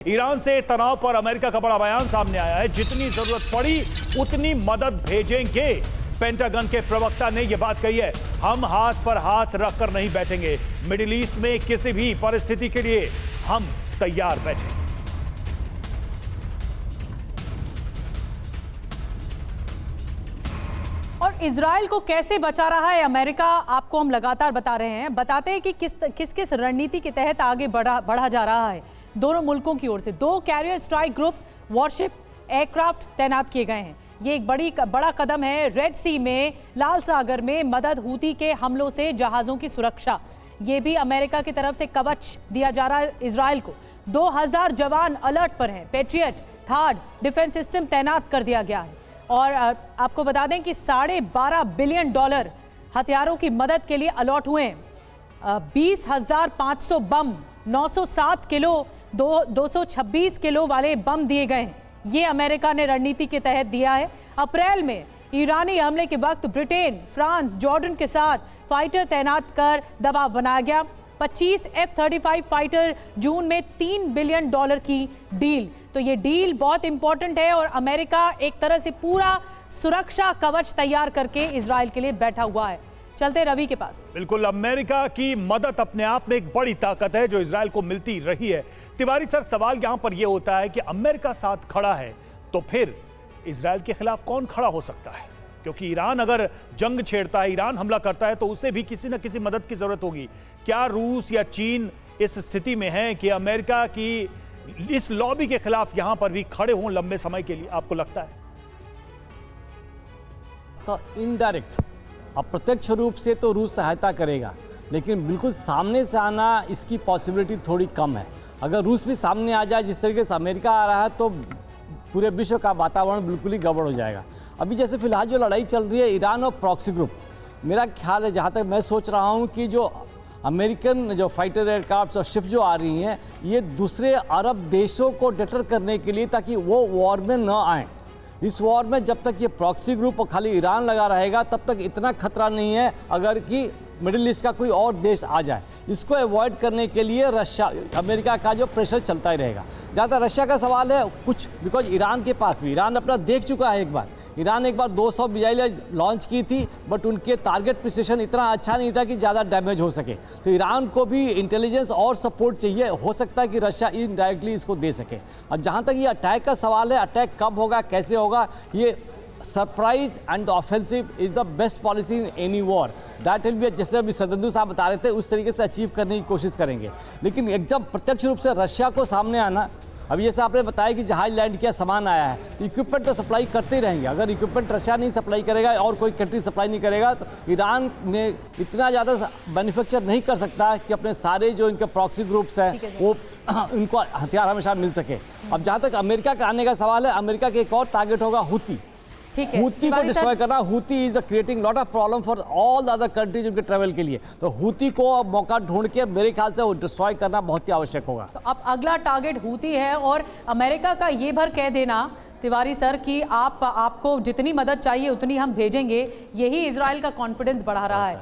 Iran से तनाव पर अमेरिका का बड़ा बयान सामने आया है। जितनी जरूरत पड़ी उतनी मदद भेजेंगे। पेंटागन के प्रवक्ता ने यह बात कही है, हम हाथ पर हाथ रखकर नहीं बैठेंगे। मिडिल ईस्ट में किसी भी परिस्थिति के लिए हम तैयार बैठे। और इजराइल को कैसे बचा रहा है अमेरिका, आपको हम लगातार बता रहे हैं। बताते हैं कि किस रणनीति के तहत आगे बढ़ा जा रहा है। दोनों मुल्कों की ओर से 2 carrier strike group worship aircraft तैनात किए गए हैं। ये एक बड़ा कदम है। रेड सी में, लाल सागर में मदद, हूती के हमलों से जहाज़ों की सुरक्षा, ये भी अमेरिका की तरफ से कवच दिया जा रहा है इजराइल को। 2000 जवान अलर्ट पर हैं। पेट्रियट, थार्ड डिफेंस सिस्टम तैनात कर दिया गया है। और आपको बता दें कि $12.5 बिलियन हथियारों की मदद के लिए अलॉट हुए हैं। 20,500 बम, 907 किलो, 226 किलो वाले बम दिए गए हैं। ये अमेरिका ने रणनीति के तहत दिया है। अप्रैल में ईरानी हमले के वक्त ब्रिटेन, फ्रांस, जॉर्डन के साथ फाइटर तैनात कर दबाव बनाया गया। 25 F-35 फाइटर, जून में $3 बिलियन की डील। तो ये डील बहुत इंपॉर्टेंट है और अमेरिका एक तरह से पूरा सुरक्षा कवच तैयार करके इजराइल के लिए बैठा हुआ है। चलते रवि के पास। बिल्कुल, अमेरिका की मदद अपने आप में एक बड़ी ताकत है जो इजराइल को मिलती रही है। तिवारी सर, सवाल यहां पर यह होता है कि अमेरिका साथ खड़ा है तो फिर इजराइल के खिलाफ कौन खड़ा हो सकता है? क्योंकि ईरान अगर जंग छेड़ता है, ईरान हमला करता है, तो उसे भी किसी न किसी मदद की जरूरत होगी। क्या रूस या चीन इस स्थिति में है कि अमेरिका की इस लॉबी के खिलाफ यहां पर भी खड़े हों लंबे समय के लिए, आपको लगता है? तो इनडायरेक्ट, अप्रत्यक्ष रूप से तो रूस सहायता करेगा, लेकिन बिल्कुल सामने से आना इसकी पॉसिबिलिटी थोड़ी कम है। अगर रूस भी सामने आ जाए जिस तरीके से अमेरिका आ रहा है, तो पूरे विश्व का वातावरण बिल्कुल ही गड़बड़ हो जाएगा। अभी जैसे फिलहाल जो लड़ाई चल रही है ईरान और प्रॉक्सी ग्रुप, मेरा ख्याल है, जहाँ तक मैं सोच रहा हूँ कि जो अमेरिकन जो फाइटर एयरक्राफ्ट और शिप जो आ रही हैं, ये दूसरे अरब देशों को डिटर करने के लिए, ताकि वो वॉर में न आएँ। इस वॉर में जब तक ये प्रॉक्सी ग्रुप और खाली ईरान लगा रहेगा, तब तक इतना खतरा नहीं है अगर कि मिडिल ईस्ट का कोई और देश आ जाए। इसको अवॉइड करने के लिए रशिया, अमेरिका का जो प्रेशर चलता ही रहेगा। जहाँ तक रशिया का सवाल है, कुछ बिकॉज ईरान के पास भी, ईरान अपना देख चुका है। ईरान एक बार 200 मिसाइलें लॉन्च की थी, बट उनके टारगेट प्रिसिशन इतना अच्छा नहीं था कि ज़्यादा डैमेज हो सके। तो ईरान को भी इंटेलिजेंस और सपोर्ट चाहिए। हो सकता है कि रशिया इनडायरेक्टली इसको दे सके। अब जहाँ तक ये अटैक का सवाल है, अटैक कब होगा, कैसे होगा, ये surprise and offensive is the best policy in any war. That will be, जैसे अभी सदंदु साहब बता रहे थे, उस तरीके से अचीव करने की कोशिश करेंगे। लेकिन एकदम प्रत्यक्ष रूप से रशिया को सामने आना, अब जैसे आपने बताया कि जहाज लैंड किया, सामान आया है, तो इक्विपमेंट तो सप्लाई करते ही रहेंगे। अगर इक्विपमेंट रशिया नहीं सप्लाई करेगा और कोई कंट्री सप्लाई नहीं करेगा, तो ईरान ने इतना ज़्यादा मैन्युफैक्चर नहीं कर सकता कि अपने सारे जो इनके प्रॉक्सी ग्रुप्स हैं वो उनको हथियार हमेशा मिल सके। अब जहाँ तक अमेरिका का आने का सवाल है, अमेरिका के एक और टारगेट होगा हूती। हूती को डिस्ट्रॉय करना। Houthi is the creating lot of problem for all the other countries उनके ट्रैवल के लिए। तो हूती को अब मौका ढूंढ के मेरे ख्याल से वो डिस्ट्रॉय करना बहुत ही आवश्यक होगा। तो अब अगला टारगेट हूती है और अमेरिका का ये भर कह देना तिवारी सर कि आपको जितनी मदद चाहिए उतनी हम भेजेंगे, यही इजराइल का कॉन्फिडेंस बढ़ा रहा है।